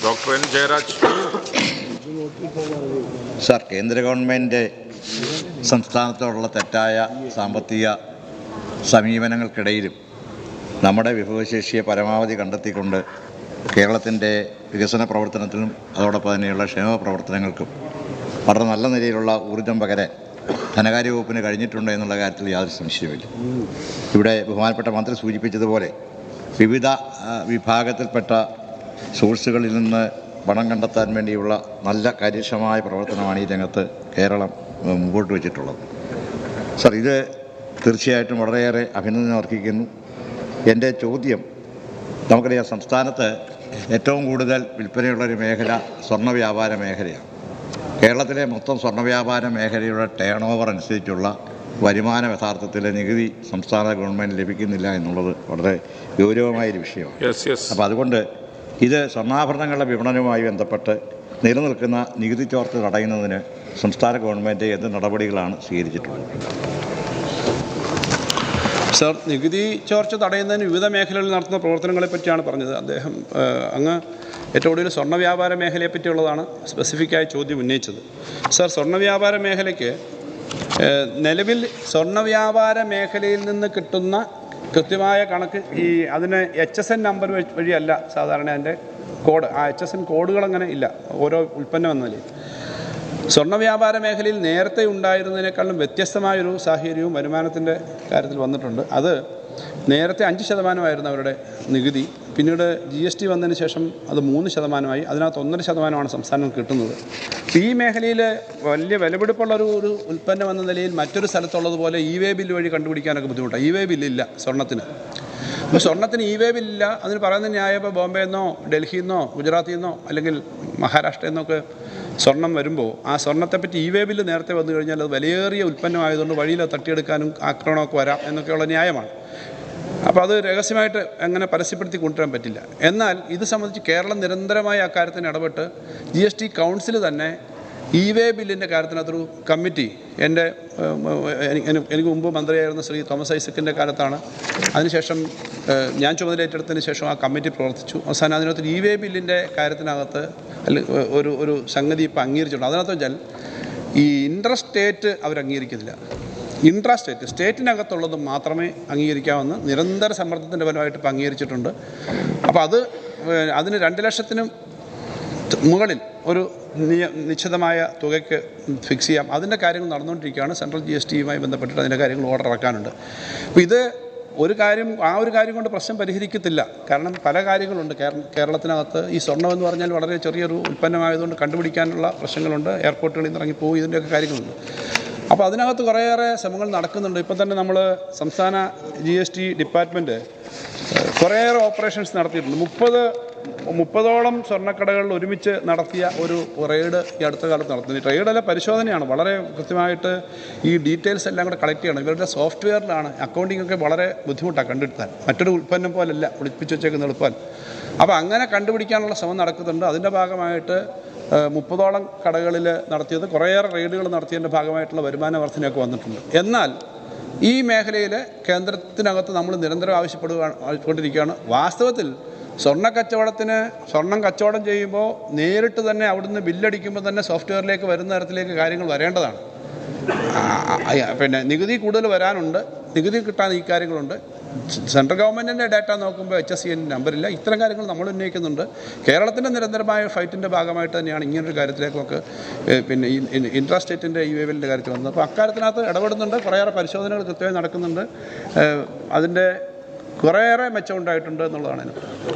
Doctor N Jayaraj. Sir, കേന്ദ്ര government സംസ്ഥാനത്തോടുള്ള തെറ്റായ സാമ്പത്തിക സമീപനങ്ങൾക്കിടയിലും നമ്മുടെ വിഭവശേഷിയെ പരമാവധി കണ്ടെത്തിക്കൊണ്ട് കേരളത്തിൻ്റെ വികസന പ്രവർത്തനത്തിനും അതോടൊപ്പം തന്നെയുള്ള ക്ഷേമ പ്രവർത്തനങ്ങൾക്കും വളരെ നല്ല നിലയിലുള്ള ഊർജ്ജം പകരാൻ ധനകാര്യ വകുപ്പിന് കഴിഞ്ഞിട്ടുണ്ട് എന്നുള്ള കാര്യത്തിൽ യാതൊരു സംശയവുമില്ല. ഇവിടെ ബഹുമാനപ്പെട്ട മന്ത്രി സൂചിപ്പിച്ചതുപോലെ വിവിധ വിഭാഗത്തിൽപ്പെട്ട സോഴ്സുകളിൽ നിന്ന് പണം കണ്ടെത്താൻ വേണ്ടിയുള്ള നല്ല കാര്യക്ഷമമായ പ്രവർത്തനമാണ് ഈ രംഗത്ത് കേരളം മുമ്പോട്ട് വച്ചിട്ടുള്ളത്. സർ, ഇത് തീർച്ചയായിട്ടും വളരെയേറെ അഭിനന്ദനം അർഹിക്കുന്നു. എൻ്റെ ചോദ്യം, നമുക്കറിയാം സംസ്ഥാനത്ത് ഏറ്റവും കൂടുതൽ വിൽപ്പനയുള്ളൊരു മേഖല സ്വർണ്ണ വ്യാപാര മേഖലയാണ്. കേരളത്തിലെ മൊത്തം സ്വർണ്ണ വ്യാപാര മേഖലയുടെ ടേൺ ഓവർ അനുസരിച്ചുള്ള വരുമാനം യഥാർത്ഥത്തിൽ നികുതി സംസ്ഥാന ഗവൺമെൻറ് ലഭിക്കുന്നില്ല എന്നുള്ളത് വളരെ ഗൗരവമായൊരു വിഷയമാണ്. അപ്പോൾ അതുകൊണ്ട് ഇത് സ്വർണ്ണാഭരണങ്ങളുടെ വിപണനവുമായി ബന്ധപ്പെട്ട് നിലനിൽക്കുന്ന നികുതി ചോർച്ച തടയുന്നതിന് സംസ്ഥാന ഗവൺമെൻറ് എന്ത് നടപടികളാണ് സ്വീകരിച്ചിട്ടുള്ളത്? സർ, നികുതി ചോർച്ച തടയുന്നതിന് വിവിധ മേഖലകളിൽ നടത്തുന്ന പ്രവർത്തനങ്ങളെ പറ്റിയാണ് പറഞ്ഞത് അദ്ദേഹം. അങ്ങ് ഏറ്റവും കൂടുതൽ സ്വർണ്ണ വ്യാപാര മേഖലയെ പറ്റിയുള്ളതാണ് സ്പെസിഫിക്കായി ചോദ്യം ഉന്നയിച്ചത്. സർ, സ്വർണ്ണ വ്യാപാര മേഖലയ്ക്ക് നിലവിൽ സ്വർണ്ണ വ്യാപാര മേഖലയിൽ നിന്ന് കിട്ടുന്ന കൃത്യമായ കണക്ക് അതിന് HSN നമ്പർ വഴിയല്ല സാധാരണ അതിൻ്റെ കോഡ്. ആ HSN കോഡുകളങ്ങനെ ഇല്ല ഓരോ ഉൽപ്പന്നം എന്ന നിലയിൽ. സ്വർണ്ണ വ്യാപാര മേഖലയിൽ നേരത്തെ ഉണ്ടായിരുന്നതിനേക്കാളും വ്യത്യസ്തമായൊരു സാഹചര്യവും വരുമാനത്തിൻ്റെ കാര്യത്തിൽ വന്നിട്ടുണ്ട്. അത് നേരത്തെ 5% അവരുടെ നികുതി. പിന്നീട് GST വന്നതിന് ശേഷം അത് 3%, അതിനകത്ത് 1.5% സംസ്ഥാനം കിട്ടുന്നത്. ഈ മേഖലയിൽ വലിയ വിലപിടിപ്പുള്ളൊരു ഉൽപ്പന്നം എന്ന നിലയിൽ മറ്റൊരു സ്ഥലത്തുള്ളതുപോലെ E-way ബില്ല് വഴി കണ്ടുപിടിക്കാനൊക്കെ ബുദ്ധിമുട്ടാണ്. E-way ബില്ലില്ല സ്വർണ്ണത്തിന്. അപ്പോൾ സ്വർണ്ണത്തിന് E-way ബില്ലില്ല. അതിന് പറയുന്ന ന്യായം ഇപ്പോൾ ബോംബെയിൽ നിന്നോ ഡൽഹിയിൽ നിന്നോ ഗുജറാത്തിൽ നിന്നോ അല്ലെങ്കിൽ മഹാരാഷ്ട്രയിൽ നിന്നൊക്കെ സ്വർണം വരുമ്പോൾ ആ സ്വർണ്ണത്തെപ്പറ്റി E-way ബില്ല് നേരത്തെ വന്നു കഴിഞ്ഞാൽ അത് വിലയേറിയ ഉൽപ്പന്നമായതുകൊണ്ട് വഴിയിൽ തട്ടിയെടുക്കാനും ആക്രമണമൊക്കെ വരാം എന്നൊക്കെയുള്ള ന്യായമാണ്. അപ്പോൾ അത് രഹസ്യമായിട്ട് അങ്ങനെ പരസ്യപ്പെടുത്തി കൊണ്ടുവരാൻ പറ്റില്ല. എന്നാൽ ഇത് സംബന്ധിച്ച് കേരളം നിരന്തരമായി അക്കാര്യത്തിന് ഇടപെട്ട് GST കൗൺസിൽ തന്നെ E-way ബില്ലിൻ്റെ കാര്യത്തിനകത്തൊരു കമ്മിറ്റി എനിക്ക് മുമ്പ് മന്ത്രിയായിരുന്ന ശ്രീ തോമസ് ഐസക്കിൻ്റെ കാലത്താണ്. അതിനുശേഷം ഞാൻ ചുമതലയേറ്റെടുത്തതിന് ശേഷം ആ കമ്മിറ്റി പ്രവർത്തിച്ചു. അവസാനം അതിനകത്ത് E-way ബില്ലിൻ്റെ കാര്യത്തിനകത്ത് ഒരു സംഗതി ഇപ്പോൾ അംഗീകരിച്ചിട്ടുണ്ട്. അതിനകത്ത് വെച്ചാൽ ഈ ഇൻട്രസ്റ്റേറ്റ് അവർ അംഗീകരിക്കുന്നില്ല. ഇൻട്രാസ്റ്റേറ്റ് സ്റ്റേറ്റിനകത്തുള്ളത് മാത്രമേ അംഗീകരിക്കാമെന്ന് നിരന്തര സമ്മർദ്ദത്തിൻ്റെ ഫലമായിട്ട് ഇപ്പോൾ അംഗീകരിച്ചിട്ടുണ്ട്. അപ്പോൾ അതിന് 2 ലക്ഷത്തിനും മുകളിൽ ഒരു നിശ്ചിതമായ തുകയ്ക്ക് ഫിക്സ് ചെയ്യാം. അതിൻ്റെ കാര്യങ്ങൾ നടന്നുകൊണ്ടിരിക്കുകയാണ്. സെൻട്രൽ GSTയുമായി ബന്ധപ്പെട്ടിട്ട് അതിൻ്റെ കാര്യങ്ങൾ ഓർഡർ ഇറക്കാനുണ്ട്. അപ്പോൾ ഇത് ഒരു കാര്യം കൊണ്ട് പ്രശ്നം പരിഹരിക്കത്തില്ല. കാരണം പല കാര്യങ്ങളുണ്ട് കേരളത്തിനകത്ത്. ഈ സ്വർണ്ണം എന്ന് പറഞ്ഞാൽ വളരെ ചെറിയൊരു ഉൽപ്പന്നമായതുകൊണ്ട് കണ്ടുപിടിക്കാനുള്ള പ്രശ്നങ്ങളുണ്ട്. എയർപോർട്ടുകളിൽ നിന്ന് ഇറങ്ങിപ്പോയി ഇതിൻ്റെയൊക്കെ കാര്യങ്ങളുണ്ട്. അപ്പോൾ അതിനകത്ത് കുറേയേറെ ശ്രമങ്ങൾ നടക്കുന്നുണ്ട്. ഇപ്പം തന്നെ നമ്മൾ സംസ്ഥാന GST ഡിപ്പാർട്ട്മെൻറ്റ് കുറേയേറെ ഓപ്പറേഷൻസ് നടത്തിയിട്ടുണ്ട്. 30ഓളം സ്വർണ്ണക്കടകളിൽ ഒരുമിച്ച് നടത്തിയ ഒരു റെയ്ഡ് ഈ അടുത്ത കാലത്ത് നടത്തുന്നത്. റെയ്ഡല്ല, പരിശോധനയാണ്. വളരെ കൃത്യമായിട്ട് ഈ ഡീറ്റെയിൽസ് എല്ലാം കൂടെ കളക്ട് ചെയ്യണം. ഇവരുടെ സോഫ്റ്റ്വെയറിലാണ് അക്കൗണ്ടിംഗ് ഒക്കെ വളരെ ബുദ്ധിമുട്ടാണ് കണ്ടെടുത്താൻ. മറ്റൊരു ഉൽപ്പന്നം പോലല്ല ഒളിപ്പിച്ച് വെച്ചേക്കുന്ന എളുപ്പം. അപ്പോൾ അങ്ങനെ കണ്ടുപിടിക്കാനുള്ള ശ്രമം നടക്കുന്നുണ്ട്. അതിൻ്റെ ഭാഗമായിട്ട് 30ഓളം കടകളിൽ നടത്തിയത്, കുറേയേറെ റെയ്ഡുകൾ നടത്തിയതിൻ്റെ ഭാഗമായിട്ടുള്ള വരുമാന വർധനയൊക്കെ വന്നിട്ടുണ്ട്. എന്നാൽ ഈ മേഖലയിൽ കേന്ദ്രത്തിനകത്ത് നമ്മൾ നിരന്തരം ആവശ്യപ്പെട്ടുകൊണ്ടിരിക്കുകയാണ്. വാസ്തവത്തിൽ സ്വർണ്ണം കച്ചവടം ചെയ്യുമ്പോൾ നേരിട്ട് തന്നെ അവിടുന്ന് ബില്ലടിക്കുമ്പോൾ തന്നെ സോഫ്റ്റ്വെയറിലേക്ക് വരുന്ന തരത്തിലേക്ക് കാര്യങ്ങൾ വരേണ്ടതാണ്. പിന്നെ നികുതി കൂടുതൽ വരാനുണ്ട്, നികുതി കിട്ടാൻ ഈ കാര്യങ്ങളുണ്ട്. സെൻട്രൽ ഗവൺമെൻറ്റിൻ്റെ ഡാറ്റ നോക്കുമ്പോൾ HSN നമ്പറില്ല. ഇത്തരം കാര്യങ്ങൾ നമ്മൾ ഉന്നയിക്കുന്നുണ്ട്. കേരളത്തിൻ്റെ നിരന്തരമായ ഫൈറ്റിൻ്റെ ഭാഗമായിട്ട് തന്നെയാണ് ഇങ്ങനൊരു കാര്യത്തിലേക്കൊക്കെ പിന്നെ ഇൻട്രാസ്റ്റേറ്റിൻ്റെ E-way ബില്ലിൻ്റെ കാര്യത്തിൽ വന്നത്. അപ്പോൾ അക്കാര്യത്തിനകത്ത് ഇടപെടുന്നുണ്ട്. കുറേയേറെ പരിശോധനകൾ കൃത്യമായി നടക്കുന്നുണ്ട്. അതിൻ്റെ കുറേയേറെ മെച്ചമുണ്ടായിട്ടുണ്ട് എന്നുള്ളതാണ് എനിക്ക്.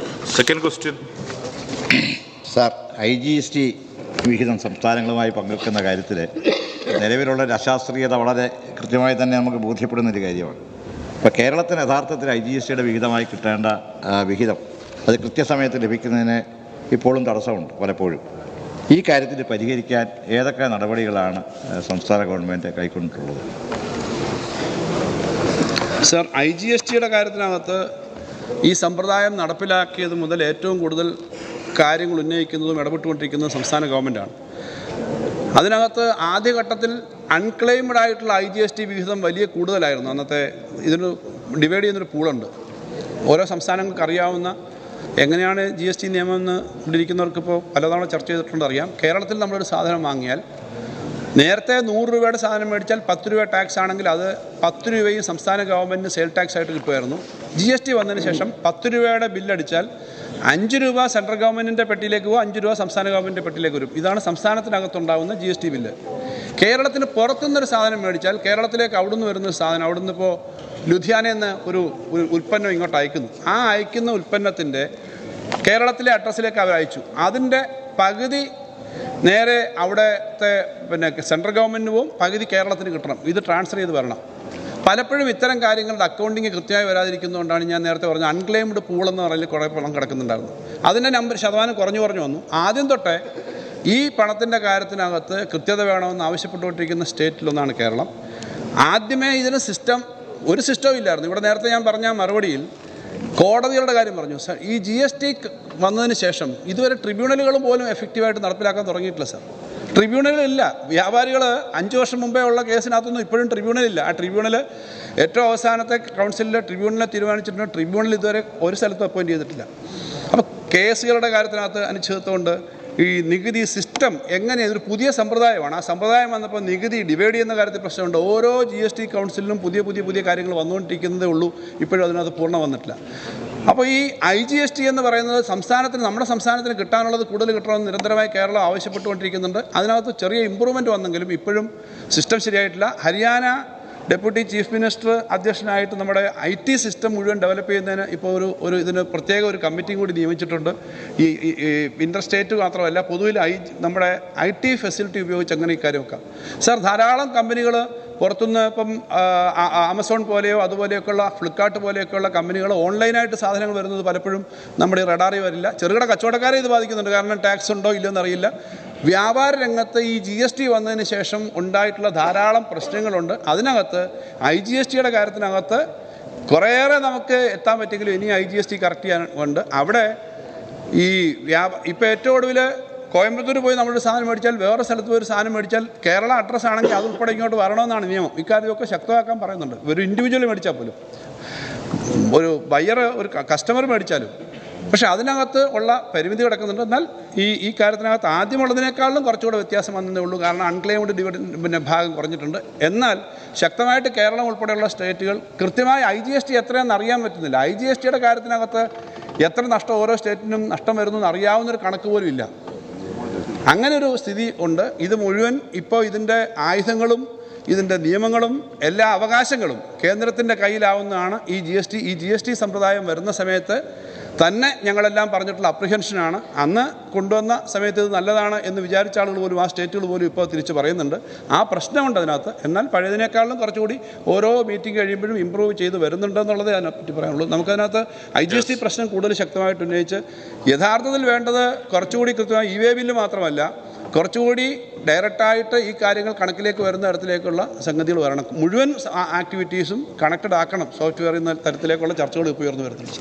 Second question. സാർ, IGST വിഹിതം സംസ്ഥാനങ്ങളുമായി പങ്കെടുക്കുന്ന കാര്യത്തിൽ നിലവിലുള്ള അശാസ്ത്രീയത വളരെ കൃത്യമായി തന്നെ നമുക്ക് ബോധ്യപ്പെടുന്നൊരു കാര്യമാണ്. ഇപ്പോൾ കേരളത്തിന് യഥാർത്ഥത്തിൽ IGSTയുടെ വിഹിതമായി കിട്ടേണ്ട വിഹിതം അത് കൃത്യസമയത്ത് ലഭിക്കുന്നതിന് ഇപ്പോഴും തടസ്സമുണ്ട് പലപ്പോഴും. ഈ കാര്യത്തിൽ പരിഹരിക്കാൻ ഏതൊക്കെ നടപടികളാണ് സംസ്ഥാന ഗവൺമെൻറ് കൈക്കൊണ്ടിട്ടുള്ളത്? സർ, IGSTയുടെ കാര്യത്തിനകത്ത് ഈ സമ്പ്രദായം നടപ്പിലാക്കിയത് മുതൽ ഏറ്റവും കൂടുതൽ കാര്യങ്ങൾ ഉന്നയിക്കുന്നതും ഇടപെട്ടുകൊണ്ടിരിക്കുന്നതും സംസ്ഥാന ഗവൺമെൻറ്റാണ്. അതിനകത്ത് ആദ്യഘട്ടത്തിൽ അൺക്ലെയിംഡ് ആയിട്ടുള്ള IGST വിഹിതം വലിയ കൂടുതലായിരുന്നു. അന്നത്തെ ഇതിന് ഡിവൈഡ് ചെയ്യുന്നൊരു പൂളുണ്ട്. ഓരോ സംസ്ഥാനങ്ങൾക്ക് അറിയാവുന്ന എങ്ങനെയാണ് GST നിയമം എന്ന് ഇരിക്കുന്നവർക്കിപ്പോൾ പലതവണ ചർച്ച ചെയ്തിട്ടുണ്ട് അറിയാം. കേരളത്തിൽ നമ്മളൊരു സാധനം വാങ്ങിയാൽ നേരത്തെ 100 രൂപയുടെ സാധനം മേടിച്ചാൽ 10 രൂപ ടാക്സ് ആണെങ്കിൽ അത് 10 രൂപയും സംസ്ഥാന ഗവൺമെൻറ്റിന് സെയിൽ ടാക്സ് ആയിട്ട് കിട്ടുമായിരുന്നു. GST വന്നതിന് ശേഷം 10 രൂപയുടെ ബില്ലടിച്ചാൽ 5 രൂപ സെൻട്രൽ ഗവൺമെൻറ്റിൻ്റെ പെട്ടിയിലേക്ക് പോകും, 5 രൂപ സംസ്ഥാന ഗവൺമെൻറ്റിൻ്റെ പെട്ടിയിലേക്ക് വരും. ഇതാണ് സംസ്ഥാനത്തിനകത്തുണ്ടാകുന്ന GST ബില്ല്. കേരളത്തിന് പുറത്തുനിന്നൊരു സാധനം മേടിച്ചാൽ കേരളത്തിലേക്ക് അവിടുന്ന് വരുന്നൊരു സാധനം, അവിടുന്ന് ഇപ്പോൾ ലുധിയാനയിൽ നിന്ന് ഒരു ഉൽപ്പന്നം ഇങ്ങോട്ട് അയക്കുന്നു. ആ അയക്കുന്ന ഉൽപ്പന്നത്തിൻ്റെ കേരളത്തിലെ അഡ്രസ്സിലേക്ക് അവർ അയച്ചു. അതിൻ്റെ പകുതി നേരെ അവിടുത്തെ സെൻട്രൽ ഗവൺമെൻറ്റിന് പോവും, പകുതി കേരളത്തിന് കിട്ടണം. ഇത് ട്രാൻസ്ഫർ ചെയ്ത് വരണം. പലപ്പോഴും ഇത്തരം കാര്യങ്ങളുടെ അക്കൗണ്ടിങ് കൃത്യമായി വരാതിരിക്കുന്നതുകൊണ്ടാണ് ഞാൻ നേരത്തെ പറഞ്ഞ അൺക്ലെയിംഡ് പൂൾ എന്ന് പറയുന്നത് കുറേ പണം കിടക്കുന്നുണ്ടായിരുന്നു. അതിൻ്റെ ശതമാനം കുറഞ്ഞു വന്നു. ആദ്യം തൊട്ടേ ഈ പണത്തിൻ്റെ കാര്യത്തിനകത്ത് കൃത്യത വേണമെന്ന് ആവശ്യപ്പെട്ടുകൊണ്ടിരിക്കുന്ന സ്റ്റേറ്റിലൊന്നാണ് കേരളം. ആദ്യമേ ഇതിന് ഒരു സിസ്റ്റവും ഇല്ലായിരുന്നു. ഇവിടെ നേരത്തെ ഞാൻ പറഞ്ഞ മറുപടിയിൽ കോടതികളുടെ കാര്യം പറഞ്ഞു. ഈ GST വന്നതിന് ശേഷം ഇതുവരെ ട്രിബ്യൂണലുകൾ പോലും എഫക്റ്റീവായിട്ട് നടപ്പിലാക്കാൻ തുടങ്ങിയിട്ടില്ല സാർ. ട്രിബ്യൂണലില്ല. വ്യാപാരികൾ 5 വർഷം മുമ്പേ ഉള്ള കേസിനകത്തൊന്നും ഇപ്പോഴും ട്രിബ്യൂണലില്ല. ആ ട്രിബ്യൂണൽ ഏറ്റവും അവസാനത്തെ കൗൺസിലിലെ ട്രിബ്യൂണലിനെ തീരുമാനിച്ചിട്ടുണ്ട്. ട്രിബ്യൂണൽ ഇതുവരെ ഒരു സ്ഥലത്തും അപ്പോയിൻറ്റ് ചെയ്തിട്ടില്ല. അപ്പോൾ കേസുകളുടെ കാര്യത്തിനകത്ത് അനിശ്ചിതത്വമുണ്ട്. ഈ നികുതി സിസ്റ്റം എങ്ങനെ ഇതൊരു പുതിയ സമ്പ്രദായമാണ്. ആ സമ്പ്രദായം വന്നപ്പോൾ നികുതി ഡിവൈഡ് ചെയ്യുന്ന കാര്യത്തിൽ പ്രശ്നമുണ്ട്. ഓരോ GST കൗൺസിലിലും പുതിയ കാര്യങ്ങൾ വന്നുകൊണ്ടിരിക്കുന്നതേ ഉള്ളൂ. ഇപ്പോഴും അതിനകത്ത് പൂർണ്ണം വന്നിട്ടില്ല. അപ്പോൾ ഈ IGST എന്ന് പറയുന്നത് നമ്മുടെ സംസ്ഥാനത്തിന് കിട്ടാനുള്ളത് കൂടുതൽ കിട്ടണമെന്ന് നിരന്തരമായി കേരളം ആവശ്യപ്പെട്ടുകൊണ്ടിരിക്കുന്നുണ്ട്. അതിനകത്ത് ചെറിയ ഇമ്പ്രൂവ്മെൻറ്റ് വന്നെങ്കിലും ഇപ്പോഴും സിസ്റ്റം ശരിയായിട്ടില്ല. ഹരിയാന ഡെപ്യൂട്ടി ചീഫ് മിനിസ്റ്റർ അധ്യക്ഷനായിട്ട് നമ്മുടെ IT സിസ്റ്റം മുഴുവൻ ഡെവലപ്പ് ചെയ്യുന്നതിന് ഇപ്പോൾ ഇതിന് പ്രത്യേക ഒരു കമ്മിറ്റിയും കൂടി നിയമിച്ചിട്ടുണ്ട്. ഈ ഇൻ്റർ സ്റ്റേറ്റ് മാത്രമല്ല, പൊതുവിൽ നമ്മുടെ IT ഫെസിലിറ്റി ഉപയോഗിച്ച് അങ്ങനെ ഇക്കാര്യമൊക്കെ സാർ ധാരാളം കമ്പനികൾ പുറത്തുനിന്ന് ഇപ്പം ആമസോൺ പോലെയോ അതുപോലെയൊക്കെയുള്ള ഫ്ലിപ്കാർട്ട് പോലെയൊക്കെയുള്ള കമ്പനികൾ ഓൺലൈനായിട്ട് സാധനങ്ങൾ വരുന്നത് പലപ്പോഴും നമ്മുടെ റഡാറിൽ വരില്ല. ചെറുകിട കച്ചവടക്കാരെ ഇത് ബാധിക്കുന്നുണ്ട്. കാരണം ടാക്സ് ഉണ്ടോ ഇല്ലയോ എന്നറിയില്ല. വ്യാപാര രംഗത്ത് ഈ GST വന്നതിന് ശേഷം ഉണ്ടായിട്ടുള്ള ധാരാളം പ്രശ്നങ്ങളുണ്ട്. അതിനകത്ത് IGSTയുടെ കാര്യത്തിനകത്ത് കുറേയേറെ നമുക്ക് എത്താൻ പറ്റിയെങ്കിലും ഇനി IGST കറക്റ്റ് ചെയ്യാനുണ്ട്. അവിടെ ഇപ്പോൾ ഏറ്റവും ഒടുവിൽ കോയമ്പത്തൂർ പോയി നമ്മളൊരു സാധനം മേടിച്ചാൽ വേറെ സ്ഥലത്ത് പോയി ഒരു സാധനം മേടിച്ചാൽ കേരള അഡ്രസ്സ് ആണെങ്കിൽ അതുൾപ്പെടെ ഇങ്ങോട്ട് വരണമെന്നാണ് നിയമം. ഇക്കാര്യമൊക്കെ ശക്തമാക്കാൻ പറയുന്നുണ്ട്. ഒരു ഇൻഡിവിജ്വൽ മേടിച്ചാൽ പോലും, ഒരു ഒരു കസ്റ്റമർ മേടിച്ചാലും. പക്ഷേ അതിനകത്ത് ഉള്ള പരിമിതി കിടക്കുന്നുണ്ട്. എന്നാൽ ഈ കാര്യത്തിനകത്ത് ആദ്യമുള്ളതിനേക്കാളും കുറച്ചുകൂടെ വ്യത്യാസം വന്നതേ ഉള്ളൂ. കാരണം അൺക്ലെയിംഡ് ഭാഗം കുറഞ്ഞിട്ടുണ്ട്. എന്നാൽ ശക്തമായിട്ട് കേരളം ഉൾപ്പെടെയുള്ള സ്റ്റേറ്റുകൾ കൃത്യമായി IGST എത്രയാണെന്ന് അറിയാൻ പറ്റുന്നില്ല. IGSTയുടെ കാര്യത്തിനകത്ത് എത്ര നഷ്ടം ഓരോ സ്റ്റേറ്റിനും നഷ്ടം വരുന്നു അറിയാവുന്നൊരു കണക്ക് പോലും ഇല്ല. അങ്ങനെ ഒരു സ്ഥിതി ഉണ്ട്. ഇത് മുഴുവൻ ഇപ്പോൾ ഇതിൻ്റെ ആയുധങ്ങളും ഇതിൻ്റെ നിയമങ്ങളും എല്ലാ അവകാശങ്ങളും കേന്ദ്രത്തിൻ്റെ കയ്യിലാവുന്നതാണ് ഈ GST സമ്പ്രദായം വരുന്ന സമയത്ത് തന്നെ ഞങ്ങളെല്ലാം പറഞ്ഞിട്ടുള്ള അപ്രിഹെൻഷനാണ്. അന്ന് കൊണ്ടുവന്ന സമയത്ത് ഇത് നല്ലതാണ് എന്ന് വിചാരിച്ച ആളുകൾ പോലും ആ സ്റ്റേറ്റുകൾ പോലും ഇപ്പോൾ തിരിച്ച് പറയുന്നുണ്ട്. ആ പ്രശ്നമുണ്ട് അതിനകത്ത്. എന്നാൽ പഴയതിനേക്കാളും കുറച്ചുകൂടി ഓരോ മീറ്റിംഗ് കഴിയുമ്പോഴും ഇമ്പ്രൂവ് ചെയ്ത് വരുന്നുണ്ടെന്നുള്ളതേ അതിനെപ്പറ്റി പറയാനുള്ളൂ. നമുക്കതിനകത്ത് IGST പ്രശ്നം കൂടുതൽ ശക്തമായിട്ട് ഉന്നയിച്ച് യഥാർത്ഥത്തിൽ വേണ്ടത് കുറച്ചുകൂടി കൃത്യമായി EVA ബില്ല് മാത്രമല്ല, കുറച്ചുകൂടി ഡയറക്റ്റായിട്ട് ഈ കാര്യങ്ങൾ കണക്കിലേക്ക് വരുന്ന തരത്തിലേക്കുള്ള സംഗതികൾ വരണം. മുഴുവൻ ആക്ടിവിറ്റീസും കണക്റ്റഡ് ആക്കണം സോഫ്റ്റ്വെയർ എന്ന തരത്തിലേക്കുള്ള ചർച്ചകൾ ഇപ്പോൾ ഉയർന്നു വരുന്നുണ്ട്.